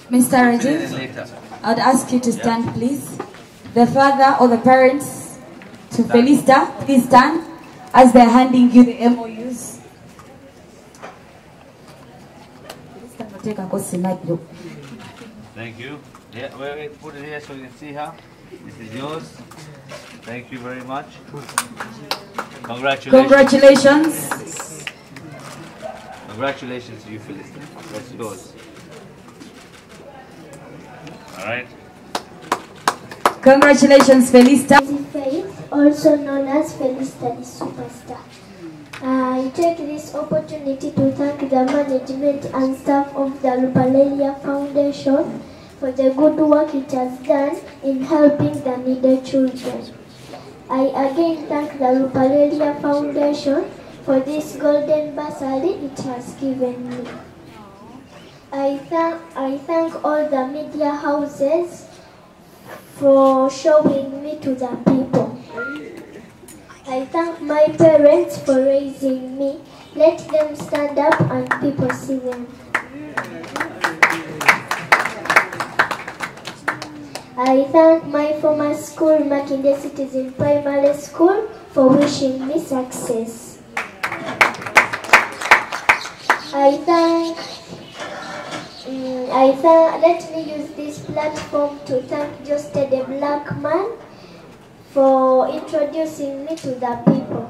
Mr. Rajiv, I would ask you to stand, please. The father or the parents to Felista, please stand as they're handing you the MOUs. Thank you. Yeah, wait, put it here so you can see her. This is yours. Thank you very much. Congratulations. Congratulations. Congratulations to you, Felista. That's yours. All right. Congratulations, Felista. Faith, also known as Felista the Superstar. I take this opportunity to thank the management and staff of the Lupalelia Foundation for the good work it has done in helping the needy children. I again thank the Lupalelia Foundation for this golden bursary it has given me. I thank all the media houses for showing me to the people. I thank my parents for raising me. Let them stand up and people see them. I thank my former school, Makinde Citizen Primary School, for wishing me success. Let me use this platform to thank Juste the Black Man for introducing me to the people.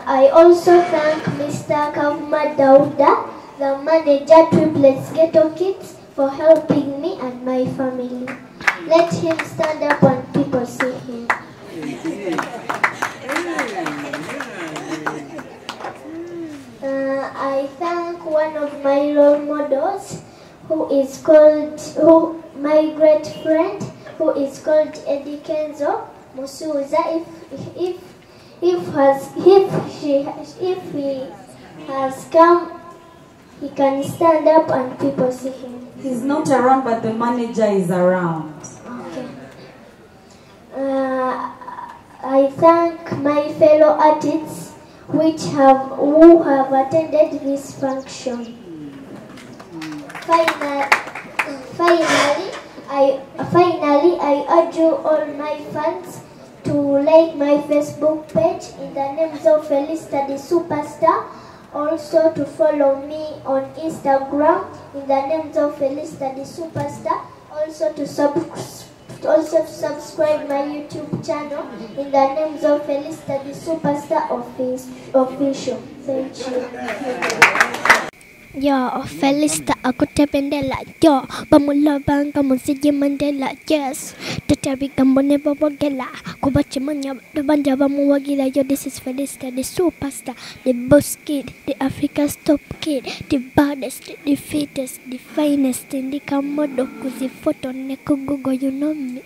I also thank Mr. Kavuma Dauda, the manager Triplets Ghetto Kids, for helping me and my family. Let him stand up and people see him. I thank one of my role models, my great friend, who is called Eddie Kenzo Musuza. If he has come, he can stand up and people see him. He's not around, but the manager is around. Okay. I thank my fellow artists who have attended this function. Finally, I urge you all my fans to like my Facebook page in the names of Felista the Superstar. Also to follow me on Instagram in the names of Felista the Superstar. Also to subscribe my YouTube channel in the names of Felista the Superstar official. Thank you. Yo, Felista aku tependela yo, pamulabang kamusiji mandela yes. Tetapi kambone babogela, kubachimanya dobanja bamuwagila yo. This is Felista the Superstar, the boss kid, the Africa's top kid, the baddest, the fittest, the finest in the kamodo kuzi photo neko Google, you know me.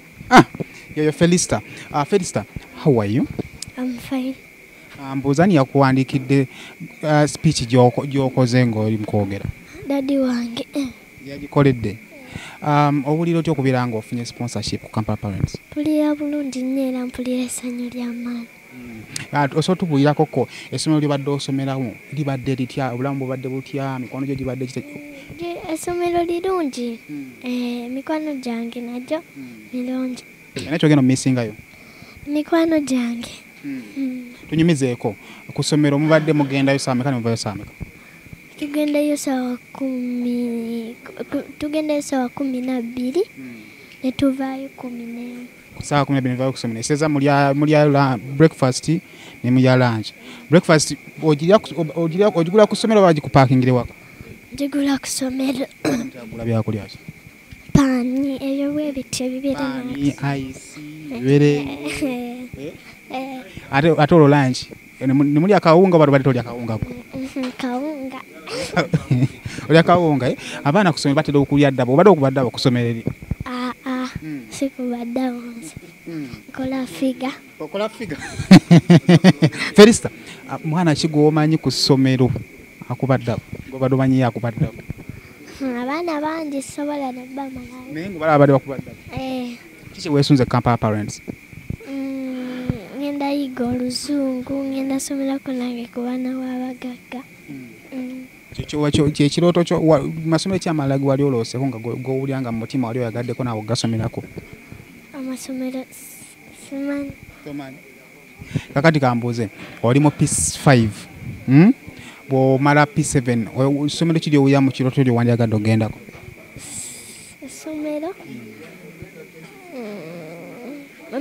Yo, Felista. Felista, how are you? I'm fine. Mbuzani yakuandikidde speech gyokoze ng'oli mukwogera. Daddy wange. Yagikoledde. Obuliro otya okubeera ng'ofunye sponsorship ku Kampala Parents? Mpulira bulungi nnyo era mpulira essanyu ly'amaanyi. Osobola tubuulirako essomero ly'obadde osomeramu libadde litya, obulamu bubadde butya, mikwano gyo gibadde kitya? Essomero lirungi. Mikwano gyange nagyo mirungi. Era kyogenda mumisingayo? Mikwano gyange. Tunyumizeeko ku ssomero mubadde mugendayo saameka ne muvayo saameka? Tugendayo sawa 12 ne tuvaayo 11. Sawa 12 ne muvayo ku ssomero. Eseza mulya breakfast ne mulya lunch. Breakfast ogigula ku ssomero oba bagikupaakingire waka? Gigula ku ssomero. Ogula byakulya ki? Paani ebyo bwe bityo ebibeera paani, ice, bibere. Ate olwo lunch ne mulya kawunga oba tolya kawunga? Kawunga. Olya kawunga. Abaana ku ssomero batera okulya ddabo. Obadde okubadde abo ku ssomero eri? Sikubadde awo nze. Nkola figa. Okola figa? Felista, mwana ki gw'omanyi ku ssomero akubadde abo? Gw'obadde omanyi akubadde abo? Abaana bangi sobola ne bamalayo. Naye ng'obalaba badde bakubadde abo? Kiki weesunze Kampala Parents? Ngenda yiga oluzungu, ngenda somerako nange ku baana b'abagagga. kyekirooto kyo masomero kyamala wali olooseko nga gowulyanga mu mutima wali oyagaddeko naawe gasomerako? Amasomero simanyi. Kakati kambuuze oli mu P5 bw'omala P7 essomero kiri owuya mu kirooto lyo wandyagadde ogendako? Essomero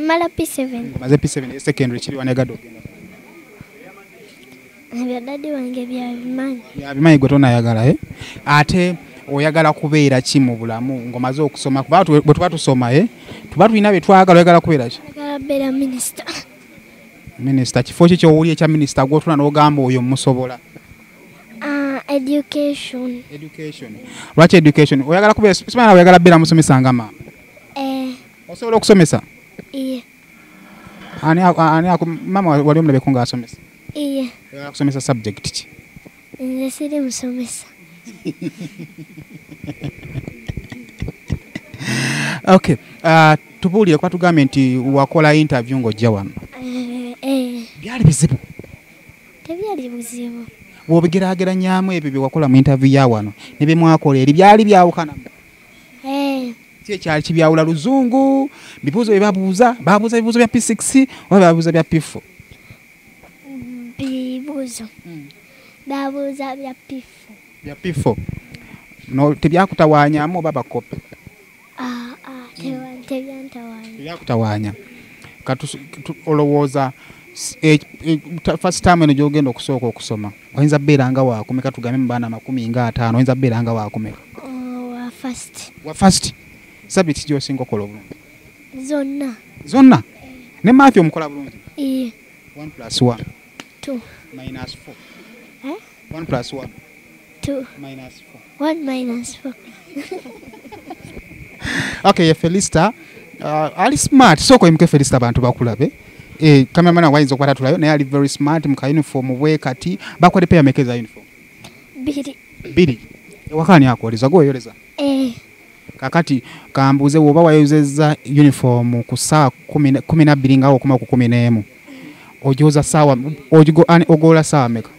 mala P7 maze P7 secondary kiri wandyagadde ogendako? Ebya daddy wange byabimanyi gwe tonayagala ate oyagala kubeera ki mu bulamu ng'omaze okusoma kuba bwe tuba tusoma tuba tulina bye twagala oyagala kubeera ki? Beera minisita. Kifo ki ky'owuli ekya minisita gw'otuna n'ogamba oyo musobola? Education. Lwaki education? Oyagala kubeera simanyi oyagala beera musomesa nga maama? Osobola okusomesa? Ani maama wali omulabeko ng'asomesa? Oyagala kusomesa subject ki? Nze siri musomesa. Okay. Tubuulire kuba tugambye nti wakola interview ng'ojja wano. Byali bizibu? Tebyali buzibu. Bw'obigeraageranyaamu ebyo bye wakola mu interview ya wano ne bye mwakola eri byali byawukanamu? Si ekyali kibyawula luzungu? Bibuuzo bye babuuza bibuuzo bya P6 oba babuuza bya P4? Bibuuzo babuuza bya P4. Bya P4 no tebyakutawaanyaamu oba bakopi? Tebyakutawaanya. Olowooza first time eno gy'ogenda okusooka okusoma oyinza beera nga waakumi katugambe mu baana 50 oyinza beera nga waakumeka? Wa first subject gy'osinga okola obulungi? Zonna? Ne maafi omukola bulungi? 1 + 1 2 -4 1 + 1 2 -4 1 -4. Okay, Felista ali smart soko imke Felista abantu bakulabe cameraman wayinza okukwata tulayo naye ali very smart muka uniform bwe kati bakwade pay amekeza uniform 2 wakani akoleza go yoleza kakati kambuze woba wayozeza uniform ku saa 12 ngawo kuma ku 11 ojoza sawa ojigo ani ogola sawa meka?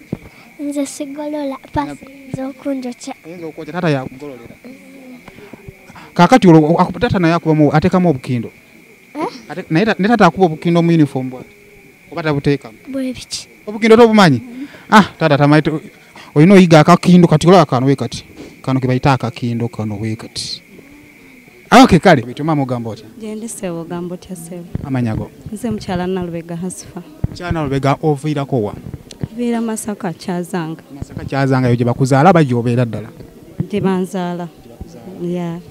Nze sigolola pasi zokunjocha enzo ko tata ya kugololera kakati akupatata naye akubamu atekamu obukindo naye tata akuba obukindo mu uniform bwa obata buteeka bwe biki obukindo tobumanyi tata tamaite oyino oyiga akakindo kati kola kano wekati kano kibayita akakindo kano wekati okay kale bituma mugambo otya? Gende sewo gambo tya sewo amanyago nze mukyala Nalubega Hasifa. Mukyala Nalubega oviirako wa? Viira Masaka Kyazanga. Masaka Kyazanga yo gye bakuzaala bajobeera ddala? Gye banzaala.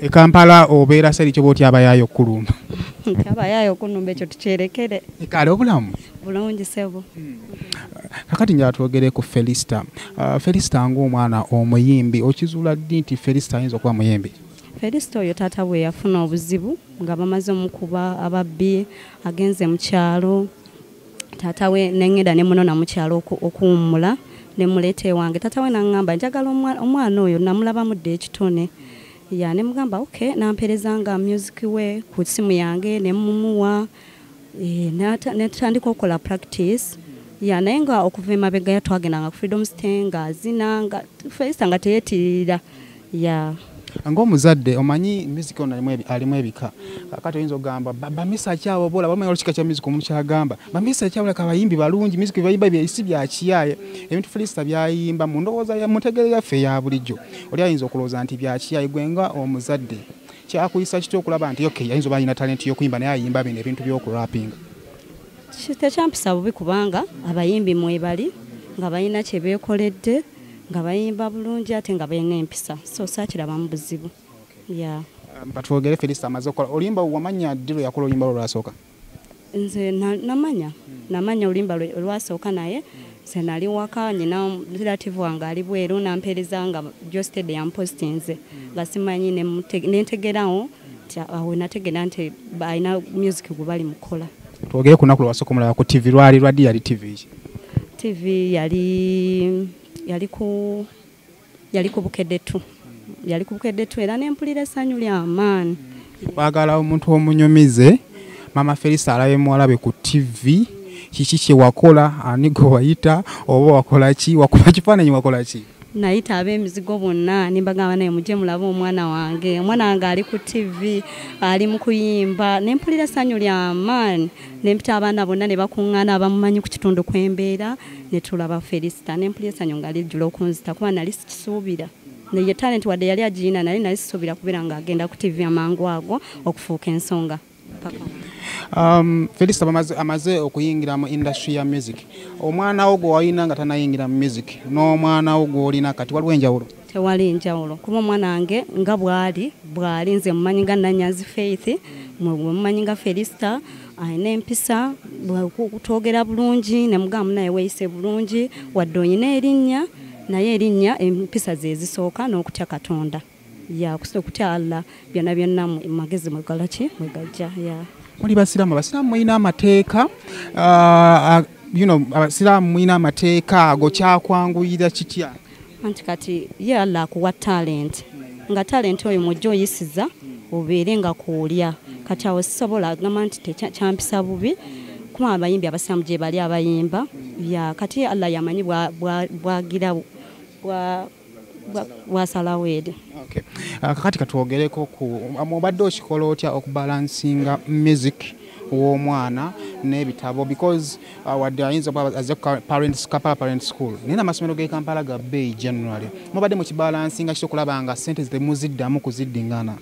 E Kampala obeera seri kyo bw'oti abayaayo kulumba? Abayaayo kulumba ekyo tukyerekere. Kale obulamu? Bulungi sebo. Kakati njala twogere ku Felista. Felista ng'omwana omuyimbi okizuula ddi nti Felista ayinza okuba muyimbi? Felista oyo taata bwe yafuna obuzibu nga bamaze omukuba ababbi agenze mu kyalo. Taata we nengeda ne munona mu kyalo okuwummula ne muleeta ewange. Taata we n'aŋŋamba njagala omwana oyo namulaba mudde ekitone. Ne mugamba okay namperezanga music we ku simu yange ne mumuwa ne tutandika okukola practice. Naye nga okuva emabega yatwagendanga ku Freedom Stand nga azina nga Felista nga teyeetirira. Ng'omuzadde omanyi music ono alimu ebika kakati oyinza ogamba bamisa kyabo bola bamanyi olukika kya music omuntu kyagamba bamisa kyabo leka abayimbi balungi music bayimba byesi bya kiyaye ebintu Felista byayimba mu ndowooza ya mutegere yaffe ya bulijjo oli ayinza okulowooza nti bya kiyaye gwenga omuzadde kyakuyisa kityo okulaba nti okay ayinza oba alina talent y'okuyimba naye ayimba bino ebintu by'okurapinga? Tekyampisa bubi kubanga abayimbi mwebali nga balina kye beekoledde nga bayimba bulungi ate nga balina empisa so saakiraba mu buzibu. Batwogere Felista amaze okukola olimba wamanya ddiro yakola olimba olwasooka? Nze namanya olimba olwasooka naye nze nali waka nyina relative wange ali bweru nampereza nga Josted yampostinze nga simanyi nentegerawo awo nategera nti balina music gwe bali mukola. Twogere ku nnaku lwasooka omulaba ku TV lwali yali TV ki? TV yali ku Bukedde 2. Yali ku Bukedde 2 era nempulira essanyu ly'amaani. Twagala omuntu omunyumize Mama Felista alabe mwalabe ku TV kiki kye wakola ani gwe wayita oba wakola ki wakuba kifaananyi wakola ki? nayita ab'emizigo bonna nimbagamba naye mujje mulabe omwana wange ali ku TV ali mu kuyimba nempulira essanyu ly'amaanyi nempita abaana bonna ne bakuŋŋaana abamumanyi ku kitundu kw'embeera ne tulaba Felisita nempulira essanyu nga lijjula okunzita kuba nali sikisuubira naye talent wadde yali agiyina nali sisuubira kubeera ng'agenda ku TV amangu ago okufuuka ensonga. Felisita amaze okuyingira mu industry ya music. Omwana wo gwe walina nga tanayingira mu music n'omwana wo gw'olina kati waliwo enjawulo? Tewali njawulo kuba omwana wange nga bwali nze mumanyi nga Nanyazi Faith mumanyi nga Felisita ayina empisa twogera bulungi ne mugamba naye weeyise bulungi wadde oyina erinnya naye erinnya empisa ze zisooka n'okutya Katonda okutya Allah byonna byonna mu magezi mwegalaki mwegajja. Muli basiraamu mulina amateeka abasiraamu mulina amateeka ago kyakwanguyira kitya? Anti kati ye Allah akuwa talent nga talent oyo mujja oyisiza obeere nga kuulya kati awo sisobola agamba nti kyampisa bubi kuba abayimbi abasiraamu gye bali abayimba kati ye Allah yamanyi bwagira bwasalawo eri. Kakati katwogereko obadde okikola otya okubalansinga music w'omwana n'ebitabo because wadde ayinza aze parent school naye n'amasomero g'e Kampala ga bbeeyi generally mubadde mukibalansinga kityo okulaba nga ssente temuziddamu kuziddingana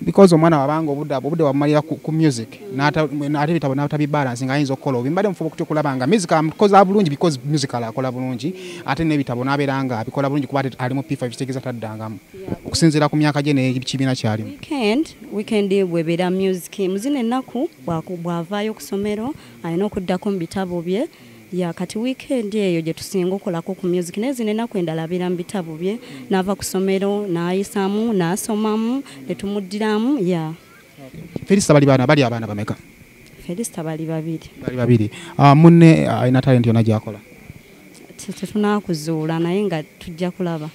because omwana wabanga obudde wamalira ku music ate bitabo n'atabibalansinga ayinza okukola obi mbadde mufuba okutya okulaba nga music amukoza bulungi because musical akola bulungi ate n'ebitabo n'abeera nga abikola bulungi kuba ali mu P5 kitegeeza taddangamu okusinziira ku myaka gye n'ekibiina kyalimu. Weekend bwebeera music muzina ennaku bw'avaayo ku ssomero alina okuddako mu bitabo bye kati weekend eyo gye tusinga okolako ku music naye zino ennaku endala abeera mu bitabo bye n'ava ku ssomero n'ayisaamu n'asomamu ne tumuddiramu. Felisita bali abaana bameka? Felisita bali babiri. Munne alina talent yonna gy'akola? Tetunakuzuula naye nga tujja kulaba.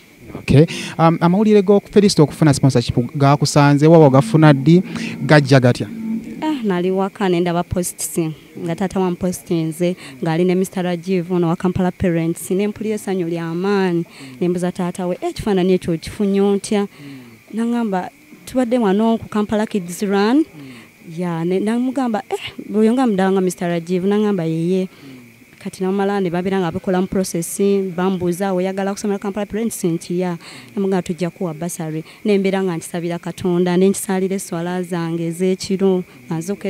Amawulire go Felisita okufuna sponsorship gakusanze waba ogafuna ddi gajja gatya? Nali waka nendaba posts nga taata wa postinze ng'ali ne Mr. Rajiv ono wa Kampala Parents nempulira essanyu ly'amaanyi nembuza taata we ekifaananyi ekyo kifunye otya nangamba tubadde wano ku Kampala Kids Run namugamba oyo nga mudala nga Mr. Rajiv nangamba yeye kati namala ne babeera nga bakola mu process bambuuza oyagala kusomera Kampala Parents nti namugamba tujja kuwa basari nembeera nga ntisabira Katonda nenkisaalira eswala zange ez'ekiro nzuka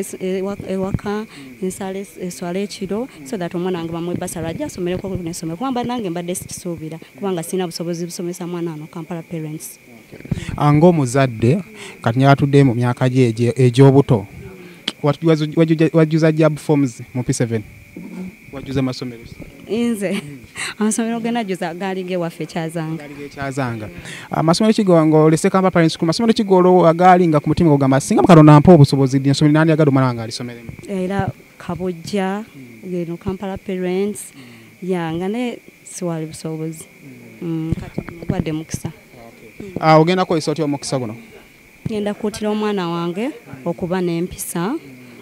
ewaka nsala eswala ekiro so that omwana wange bamuwe basari ajja asomereko nesomero kubanga nange mbadde sikisuubira kubanga sirina busobozi busomesa mwana wano Kampala Parents. Ng'omuzadde kati nyatudde mu myaka gye egy'obuto wajjuza job forms mu P7? Wajuza masomero? Nze amasomero genajuza gaali gewaffe Kyazanga. Amasomero kigongo lese Kampala Parents School masomero kigolo agaali nga ku mutima ogamba singa Katonda ampa obusobozi nsomero nani agado mwana wange alisomeremu? Era Kabojja ngeno Kampala Parents nga ne siwali busobozi kati mugwadde mukisa. Ogenda ko isoti omukisa guno? Ngenda kuutira omwana wange okuba n'empisa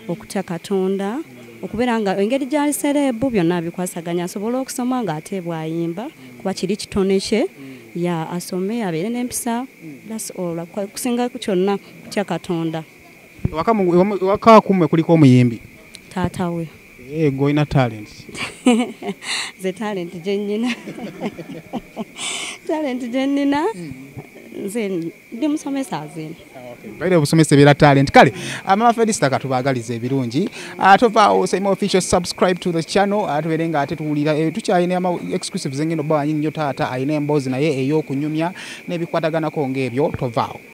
okutya Katonda okubeera nga engeri gyali serebu byonna bikwasaganya asobola okusoma ng'ate bw'ayimba kuba kiri kitone kye asome abeere n'empisa kusinga kyonna kutya Katonda. Waka kumwe kuliko omuyimbi? Taata we. Gwe olina talent? Ze talent gye nnyina. Talent gye nnina nze ndi musomesa azina. Baile obusomesa beera talent. Kale Mama Felisita katubaagaliza ebirungi tovaawo same official subscribe to the channel atubeere nga ate tuwulira tukyalina ama exclusives engendo bba wanyini nnyo taata alina emboozi naye ey'okunyumya n'ebikwataganako ng'ebyo tovaawo.